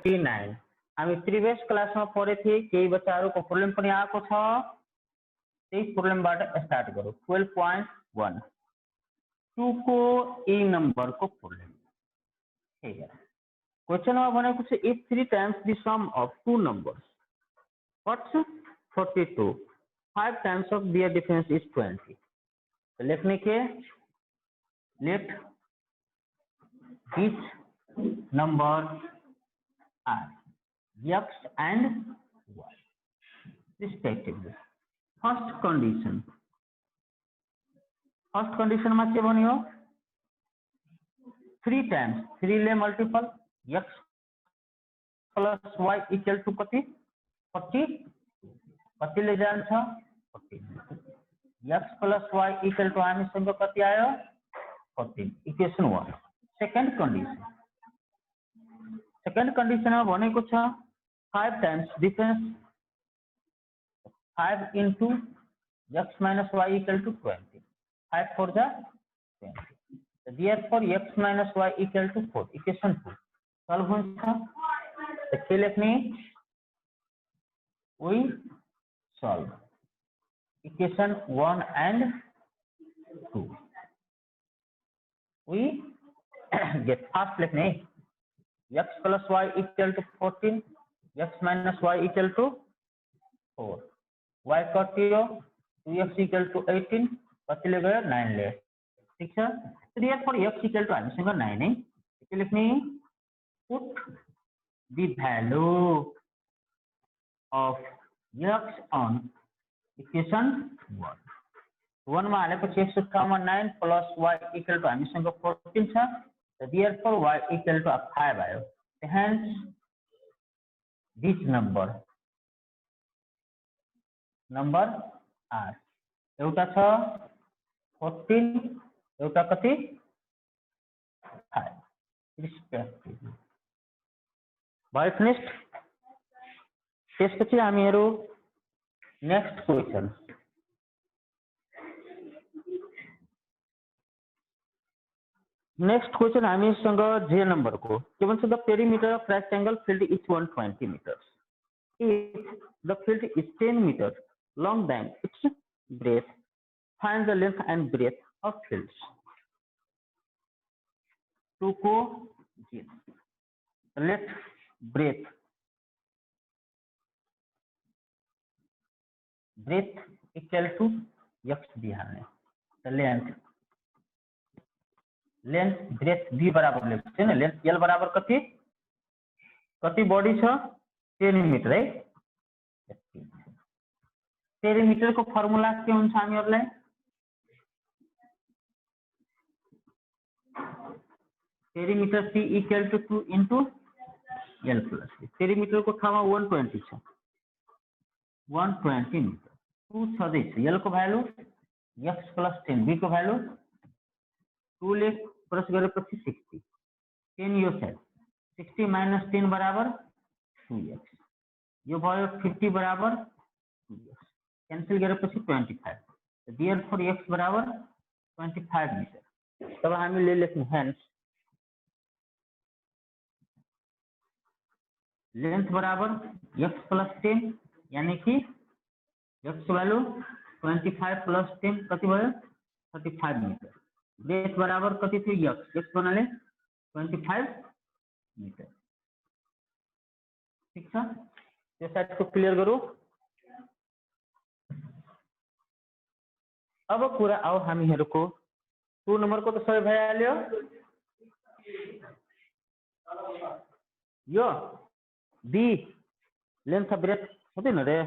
49 हामी previous class में पढे थिए केही बच्चाहरुको प्रब्लम पनि आएको छ त्यही प्रब्लमबाट स्टार्ट गरौँ 12.1 2 को ए नंबर को प्रब्लम ठीक है क्वेश्चन में भनेको छ if 3 times the sum of two numbers what's 42 5 times of their difference is 20 तो लिखने के let each number are x and y respectively first condition में के बन्यो 3 times 3 ले multiple x plus y equal to कति 40 कति ले जान्छ 40 x plus y equal to हामीसँग कति आयो 14 इक्वेशन 1 सेकेंड कंडीशन में भनेको छ 5 times difference 5 into x minus y equal to 20 5 for the 20 so therefore x minus y equal to 4 equation 2 solve हुन्छ तो के लेख्ने we solve equation 1 and 2 we get first लेख्ने x plus y equal to 14 x minus y equal to 4 y कटियो 2x equal to 18 कति ले गयो 9 ले ठीक छ तो therefore x equal to हामीसँग 9 है के लेख्ने put the value of x on equation 1 मा हालेपछि x ठाउँमा 9 plus y equal to हामीसँग 14 छ so therefore y equal to 5 आयो hence this number r एउटा छ 14 एउटा कति 5 respectively भयो फिनिश्ड त्यसपछि हामीहरु नेक्स्ट क्वेशन हामीसँग जे नंबर को के भन्छ the perimeter of rectangle field is 120 meters if the field is 10 meters long than its breadth find the length and breadth of fields 2 को let breadth equal to x दिया है तो length breadth b बराबर लेख्छ हैन length l बराबर कति body छ 10 metre है पेरिमिटर को फर्मुला के हुन्छ हामीहरुलाई perimeter c equal to 2 into l plus b perimeter को ठाउँमा 120 छ 120 मिटर 2 छदै छ l को भ्यालु x plus 10 b को भ्यालु 2 ले क्रस गरेपछि 60 10 यो छ 60 minus 10 बराबर 2x यो भयो 50 बराबर 2x कैंसिल गरेपछि 25 so therefore x बराबर 25 मिटर तब हामी ले लेख्नु hence लेंथ बराबर x plus 10 यानी कि x वैल्यू 25 plus 10 कति भयो 35 मिटर ब्रेथ बराबर कति थियो x बनाले 25 मिटर ठीक छ यो साइड को क्लियर गरौँ अब कुरा आउ हामीहरुको 2 नम्बर को त सही भइहाल्यो यो b लेंथ ब्रेथ हुँदैन रे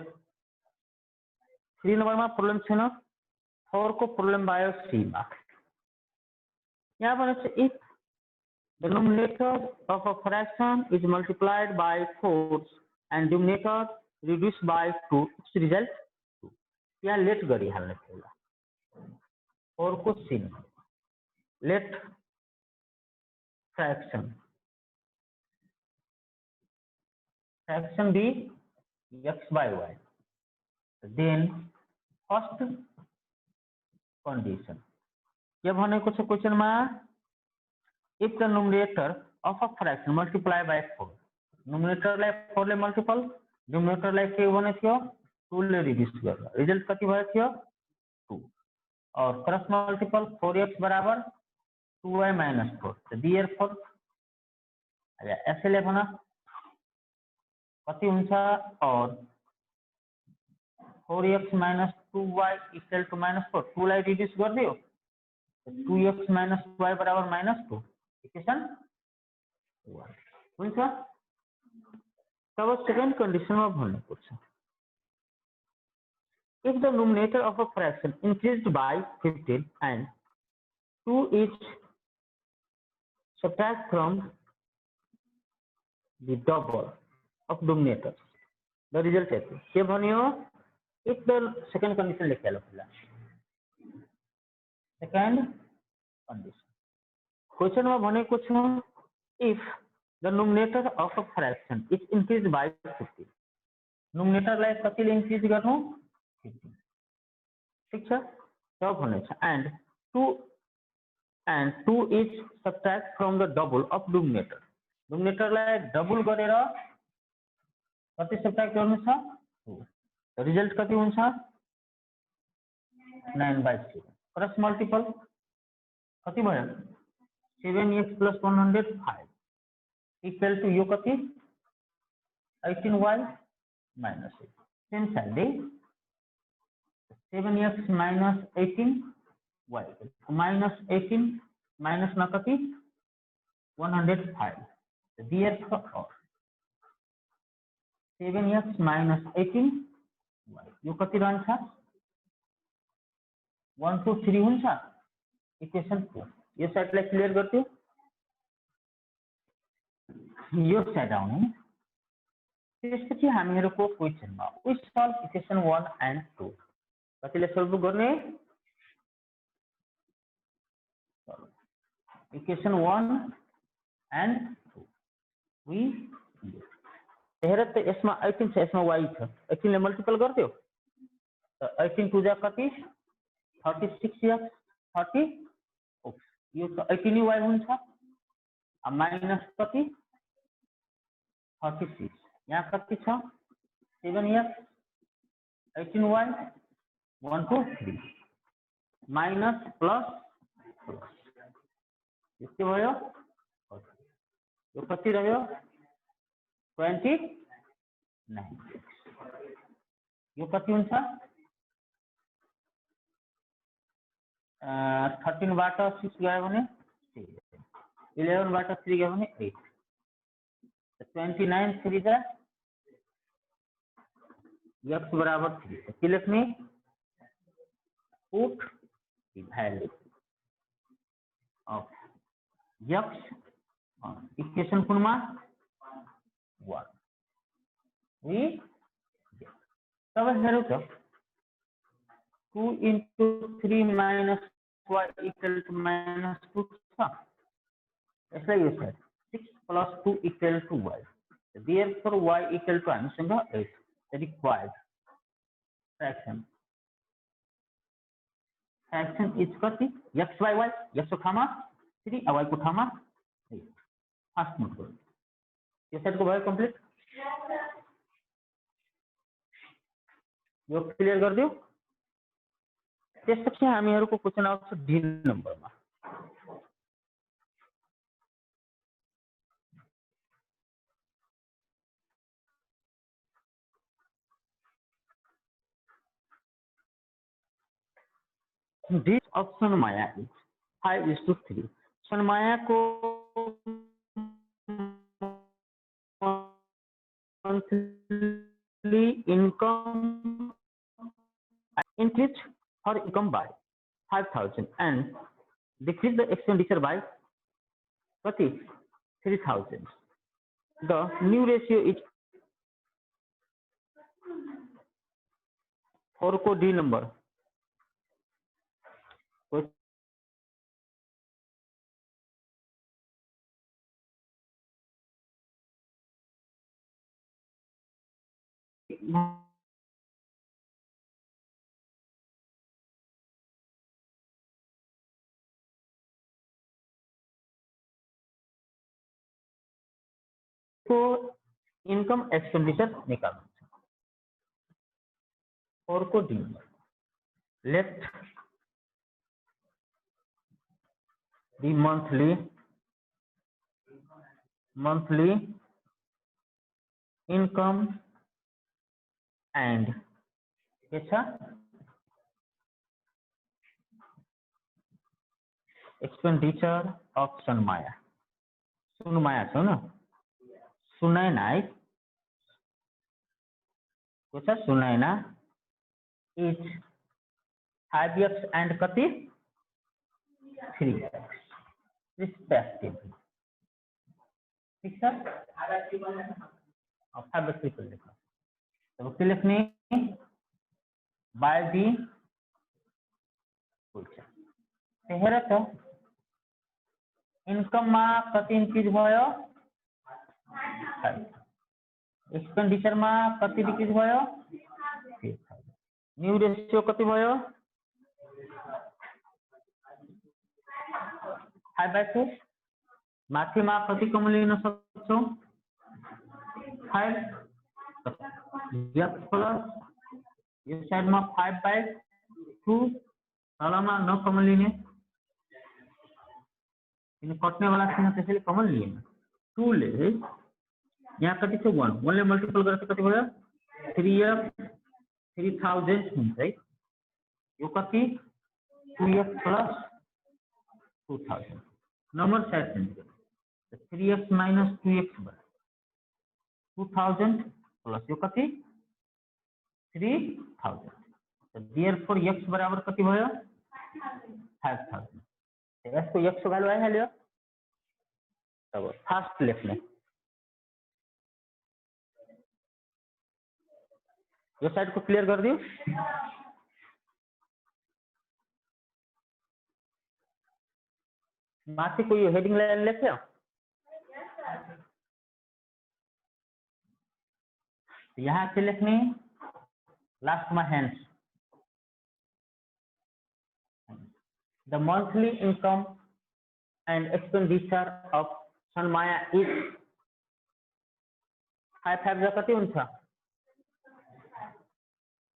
3 नंबर में प्रॉब्लम छैन 4 को प्रॉब्लम भयो c मा यहाँ भनेको छ if the numerator of a fraction is multiplied by 4 and denominator reduced by 2 its result 2 यहाँ लेट गरिहाल्नु पहिला 4 को c let fraction be x by y then first condition के भनेको छ क्वेशन मा if the numerator of a fraction multiply by 4 न्यूमरेटरलाई 4 ले multiple, डिनोमिनेटरलाई के बने थियो 2 ले रिड्युस गरेर रिजल्ट कति भयो थियो 2 और क्रस मल्टिपल 4x बराबर 2y माइनस 4 तो therefore यसैले भन कति हुन्छ और 4x minus 2y equal two minus 4 2 लाई रिड्युस गरिदियो 2x माइनस y बराबर माइनस 2 इक्वेसन 1 हुन्छ। तब सेकेंड कंडीशन में भन्नु पर्छ if the numerator of a fraction increased by 15 and 2 is subtract from the double of numerator the result is के भन्यो if the second condition लेख्या ल पहिला second condition क्वेश्चन में भनेको छ if the numerator of a fraction is increased by 15 numerator लाई कतिले increase गर्नु 15 ठीक छ तब भने छ and 2 is subtract from the double of numerator लाई डबल गरेर कति सब्ट्र्याक्ट गर्नु छ 2 रिजल्ट कति हुन्छ 9/7 क्रस मल्टिपल कति भयो 7x + 105 इक्वल टू यो कति 18y - 8 same side 7x - 18y -18 minus न कति 105 therefore 7x - 18y यो कति रहन्छ 1 2 3 हुन्छ इक्वेसन 4 यो साइडलाई क्लियर गर्छु यो साइड आउने त्यसपछि हामीहरुको क्वेशनमा वी सल्भ इक्वेसन 1 and 2 कतिले सल्भ गर्ने इक्वेसन 1 and 2 वी हेर त यसमा 18 छ यसमा y छ 18 ले मल्टिपल गर्दियो त 18 टु जा कति 36x 30 यो त 18y हुन्छ माइनस कति 36 यहाँ कति छ 7x 18y 1 2 3 माइनस प्लस के भयो यो कति रह्यो 29 यो कति हुन्छ 13 बाट 6 गयो भने 11 बाट 3 गयो भने 8 29 3 जा x बराबर 3 के लेख्ने put the value of x equation कुनमा 1 we तब हेरौ त 2 into 3 minus y equal to minus 2 छ यसलाई यो छ 6 plus 2 equal to y therefore y equal to हामीसँग 8 the required fraction is कति x by y x को ठाउँमा 3 y को ठाउँमा 8 फर्स्ट नोट गर्नु यो साइडको भयो कम्प्लिट यो क्लियर गर्दियो त्यसपछि हामीहरुको क्वेशन आउँछ डी नम्बरमा दिस ऑप्शन माया इज 5:3 सनमाया को monthly income increase her income by 5,000 and decrease the expenditure by 3,000. The new ratio is 4 को D number को इनकम एक्सपेंडिचर निकाल्नु छ। 4 को D let the monthly income and के छ एक्सपेंडिचर अफ सनमाया। सुनमाया छ न, सुनैना है को छ सुनैना इज 5x and कति 3x रिस्पेक्टिवली। ठीक छ, अब 5x लेख्नु। तब के लेख्ने बाई दी हेर त इनकम में कति इंक्रीज भयो, एक्सपेंडिचर में कति डिक्रीज भयो, न्यू रेशियो कति भयो 5/4। माथि में कति कमन लिन सक्छौ 5 प्लस यो साइड में 5/2 तलमा न कमन लिने इन कटने वाला छैन त्यसैले कमन लिएन 2 ले है। यहाँ कति छ 1 ले मल्टिपल गर्दा कति भयो 3x 3000 हुन्छ है। यो कति 2x plus 2000 number side change गर्नु 3x माइनस 2x भयो 2000 प्लस यो कति 3000। देयरफोर x बराबर कति भयो 5000। यसको x को भ्यालु आइहाल्यो। अब फर्स्ट लेख्ने यो साइड को क्लियर कर दियो। माथि को यो हेडिंग लाइन लेख्यो यहाँ से लेख्ने लास्ट में hands the monthly income and expenditure of Sanmaya is 5 कति हुन्छ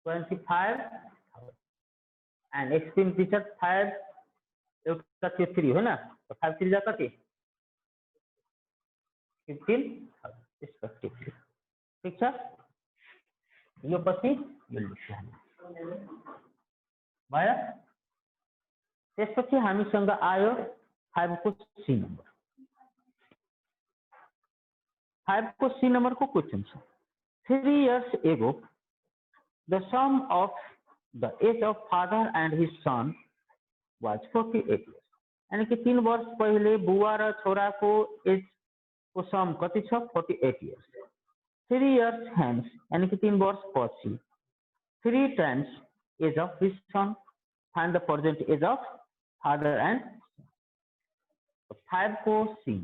25 and expenditure 5 एउटा त्यो 3 हो न 5 3 कति 15 respectively। ठीक छ, यो पछि यो लेख्नु भयो। त्यसपछि हामीसँग आयो 5 को सी नंबर। 5 को सी नंबर को क्वेश्चन छ 3 years ago the sum of the age of father and his son was 48 years। यानी कि 3 वर्ष पहिले बुवा र छोरा को एज को सम कति छ 48 years। 3 years hence यानी कि 3 वर्ष पछि 3 times age of his son, find the present age of father and 5 को C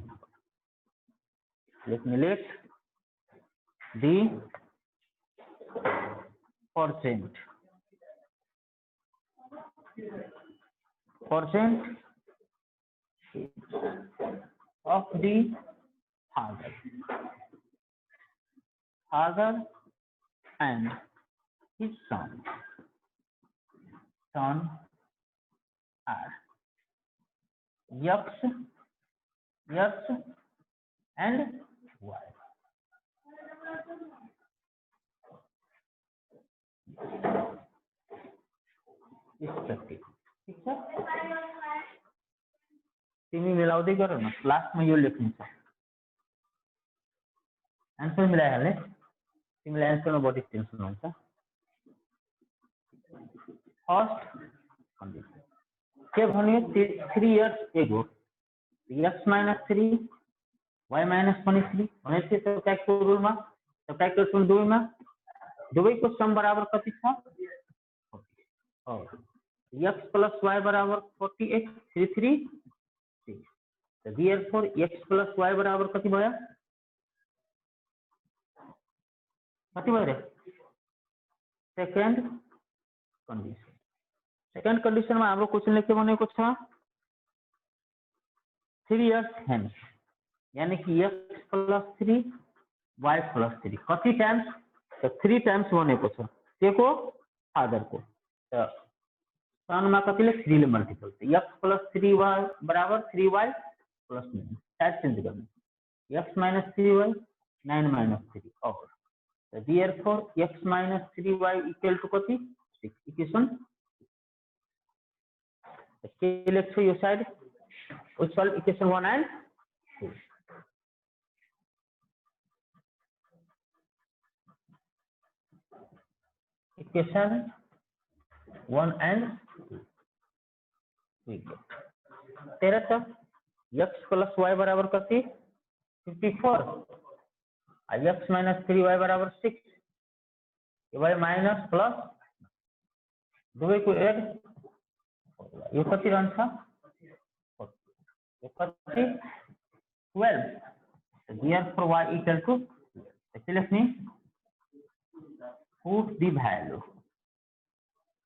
let me let the percent of the father and his son are x and y। ठीक छ, तिमी मिलाउँदै गर न लास्ट में यो लेख्नु छ आन्सर मिलाइहाल्ने तिमीलाई आन्सरमा बढी टेन्सन हुन्छ। फर्स्ट कन्डिसन के भन्यो 3 years ago x minus 3 y minus 23 भनेपछि सबट्र्याक्टको रुलमा सबट्र्याक्टको दुईमा दुवैको सम बराबर कति छ x plus y बराबर 48 33 6। therefore x plus y बराबर कति भयो रे सेकेन्ड कन्डिसन। सेकेन्ड कन्डिसन में हाम्रो क्वेशनले के भनेको छ 3 years hence यानी कि x plus 3 y प्लस 3 कति टाइम्स तो 3 टाइम्स बनेको छ के को फादर को तो सन में कतिले 3 ले मल्टिपल तो x प्लस 3y बराबर 3y प्लस 9 टाइप चेंज गर्नु x माइनस 3y 9 माइनस 3 और therefore x minus 3y equal to कति 6 इक्वेशन के लेख्छु यो side we solve equation 1 and 2 equation 1 and 2 we get तेरा तक x plus y बराबर कति 54 x minus 3y बराबर 6 y minus plus दुवै को एड यो कति रहन्छ यो कति 12 therefore y equal to यसले लेख्ने put the value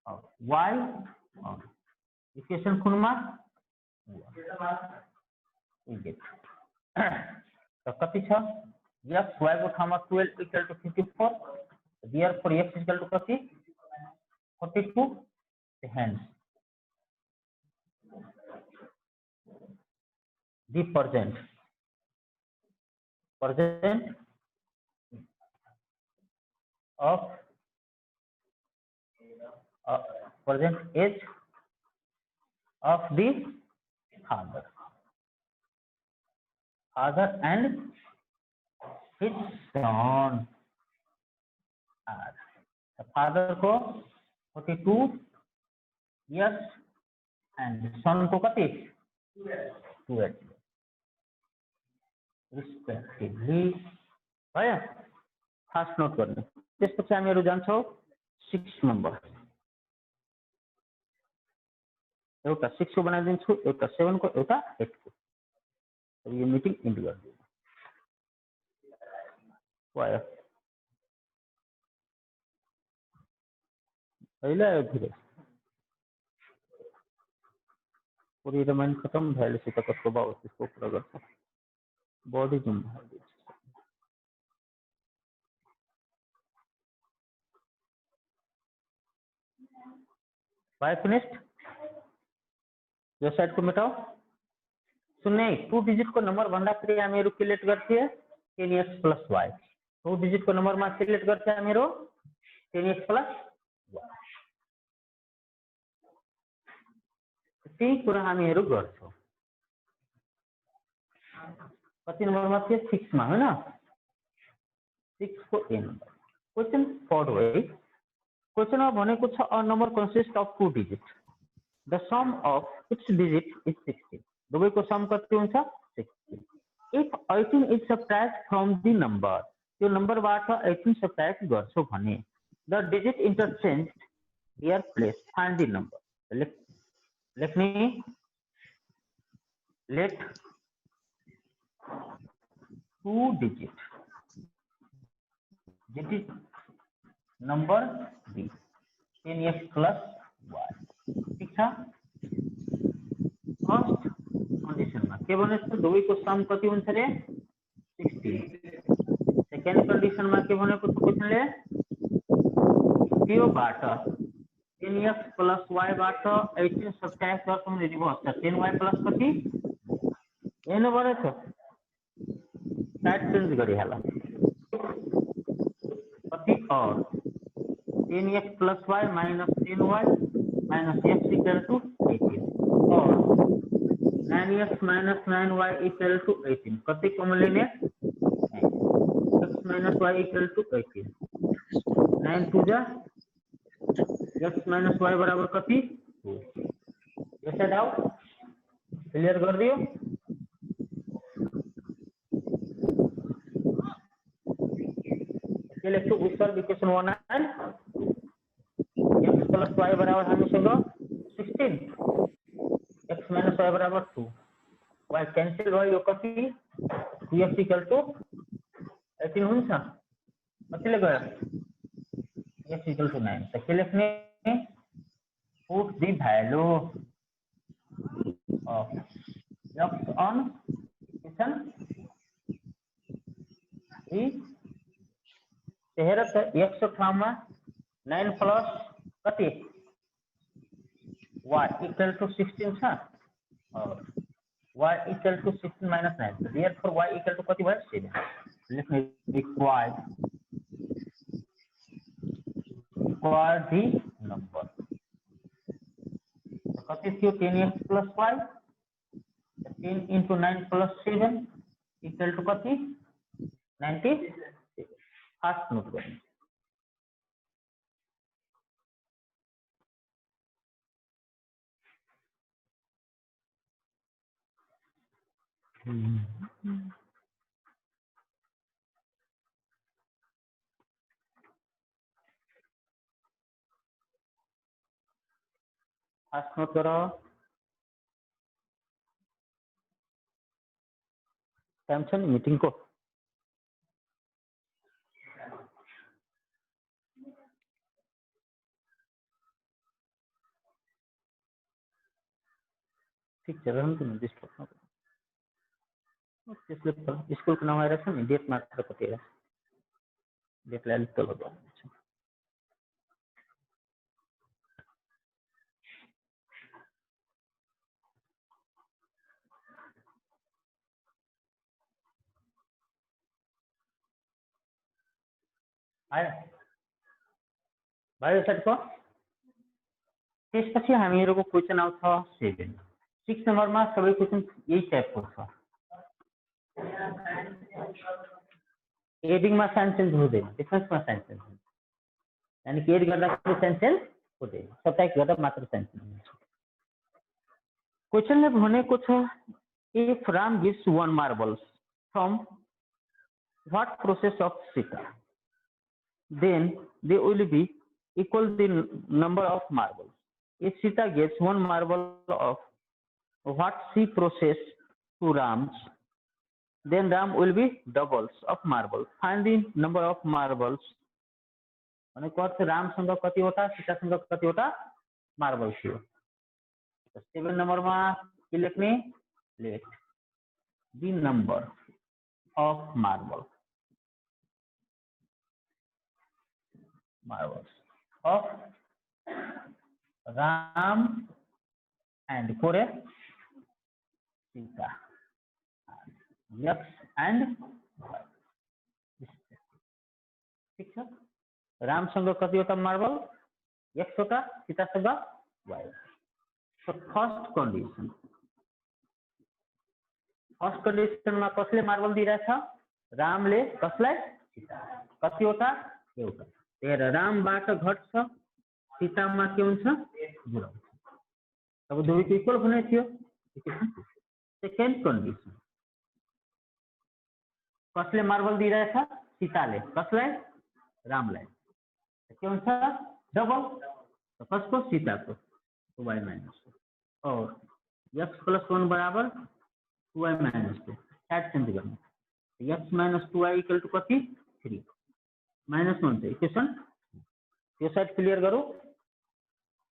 of y equation कुनमा we get तो कति छ x y को ठाउँमा 12 equal to 54 therefore x equal to कति 42 hence the present of present age of the father and his son are the father को 42 years and son को कति 12 respectively भयो फास्ट नोट गर्ने त्यसपछि हामीहरु जान्छौं 6 नम्बर एउटा 6 को बनाइदिन्छु एउटा 7 को एउटा 8 को अब यो मिटिङ इन्ड गर्दिनु भयो अहिले आयो फेरि पूरी रमाइण खत्म भएपछि त कसको भाउ त्यसको कुरा गर्छ बॉडी जुम बाय फिनिश्ड यो साइड को मेटाओ सुन्ने 2 डिजिट को नंबर भन्दाखेरि हामीहरु क्याल्कुलेट गर्थे 10x + y 2 डिजिट को नंबर मा क्याल्कुलेट गर्थे हामीहरु 10x + y त्यही कुरा हामीहरु गर्छौं कति नंबर मा थियो 6 मा हैन 6 को a नंबर क्वेशन फॉर है क्वेशन मा भनेको छ a number consist of 2 digit the sum of its digit is 16 दुवैको सम कति हुन्छ 16 if 18 is subtract from the number त्यो नम्बरबाट 18 subtract गर्छौ भने the digit interchanged here place find the number लेख्ने let 2 digit number b 10x + y ठीक छ फर्स्ट कंडीशन में के भने छ दुवैको सम कति हुन्छ रे 16 सेकेन्ड कंडीशन में के भनेको छ क्वेशनले त्यो बाट 10x + y बाट 18 सब्ट्र्याक्ट गर्छौं भने दिनुहोस् त 10y + कति हेर्नु पर्यो छ साइड चेन्ज गरिहाल कति और 10x + y - 10y - x = 18 और 9x - 9y = 18 कति कम लेने x - y = 18 9 2 जा x - y बराबर कति 2 ऐसा डाउट क्लियर कर दियो के लेख्छु उत्तर इक्वेशन 1 and 2 x + y बराबर हामीसँग 16 x - y बराबर 2 y कैंसिल भयो यो कति 2x = 18 हुन्छ कतिले गयो x = 9 त के लेख्ने put the value of x on equation 3 हेर त x को ठाउँमा 9 प्लस कति y इक्वल टू 16 छ और y equal to 16 minus 9 so therefore y equal to कति भयो 7 लेख्ने required the number कति थियो 10x plus y 10 into 9 plus 7 equal to कति 96 फर्स्ट नोट गर्नु फर्स्ट नोट करो टाइम छ नि मिटिङ को ठीक छ रहन्छ नि डिस्टर्ब नगर्नु त्यसले स्कुलको नाम आइरहेछ नि डेट मात्र कति डेटलाई अलिक तल गर्नु आयो भयो सेटको त्यसपछि हामीहरुको क्वेशन आउँछ 7 6 नम्बरमा सबै क्वेशन यही टाइपको छ एडिङ मा साइन चेन्ज हुँदैन डिफरेन्स मा साइन चेन्ज हुन्छ यानी कि एड गर्दा साइन चेन्ज हुँदैन सब्ट्र्याक्ट गर्दा मात्र साइन चेन्ज हुन्छ क्वेशनले भनेको छ if Ram gives 1 marbles from what process of Sita then they will be equal the number of marbles if Sita gets 1 marble of what she process to Rams then Ram will be doubles of marble find the number of marbles भनेको अर्थ रामसँग कतिवटा सीतासँग कतिवटा marble थियो 7 नम्बरमा के लेख्ने late the number of marbles of Ram and Kore Sita X and Y ठीक छ रामसँग कतिवटा मार्बल x वटा सीतासँग y so फर्स्ट कन्डिसनमा कसले मार्बल दिइरहेछ रामले कसलाई सीता कतिवटा एउटा हेर रामबाट घट्छ सीतामा के हुन्छ 0 अब दुवैको इक्वल हुने थियो सेकेन्ड कन्डिसन कसले मार्बल दिइरहेछ सीताले कसलाई रामलाई के हुन्छ डबल कसको सीताको 2y माइनस और x plus 1 बराबर 2y minus 2 साइड चेन्ज गर्नु x minus 2y equal to कति 3 माइनस 1 चाहिँ इक्वेसन यो साइड क्लियर गरौ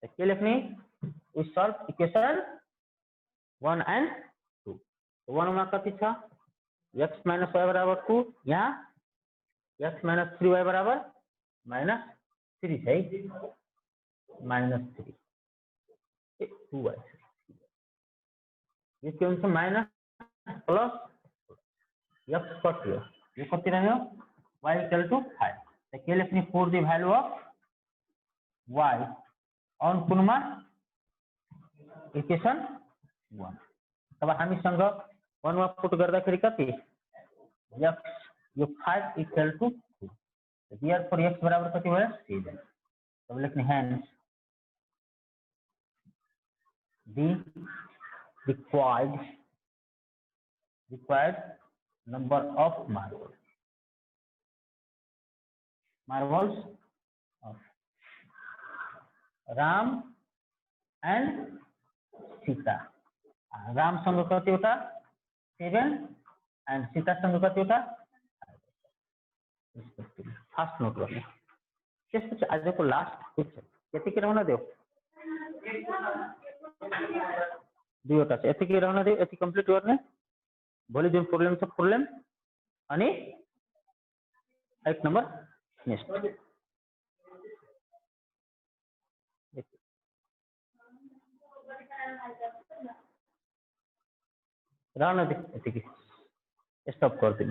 के लेख्ने वी सल्भ इक्वेसन 1 and 2 1 मा कति छ x minus y बराबर 2 यहाँ x minus 3y बराबर minus 3 है minus 3 2y ये के हुन्छ माइनस प्लस x कति हो यो कति रह्यो y इक्वल टु 5 त के लेख्ने for the value of y on कुनमा equation 1 अब हामीसँग 1 मा पुट गर्दाखेरि कति x यो 5 इक्वल टु 2 therefore x बराबर कति भयो 7 अब लेख्ने hence the required number of marbles of Ram and Sita Ram सँग कतिवटा 7 and Sita सँग कतिवटा फर्स्ट नोट गर्ने त्यसपछि आजको लास्ट क्वेशन यतिकै रहन देऊ दुईवटा छ यतिकै रहन देऊ यति कम्प्लिट गर्ने भोलि जुन प्रब्लम छ प्रब्लम अनि 8 नम्बर नेक्स्ट रहन दे, स्टॉप कर दे।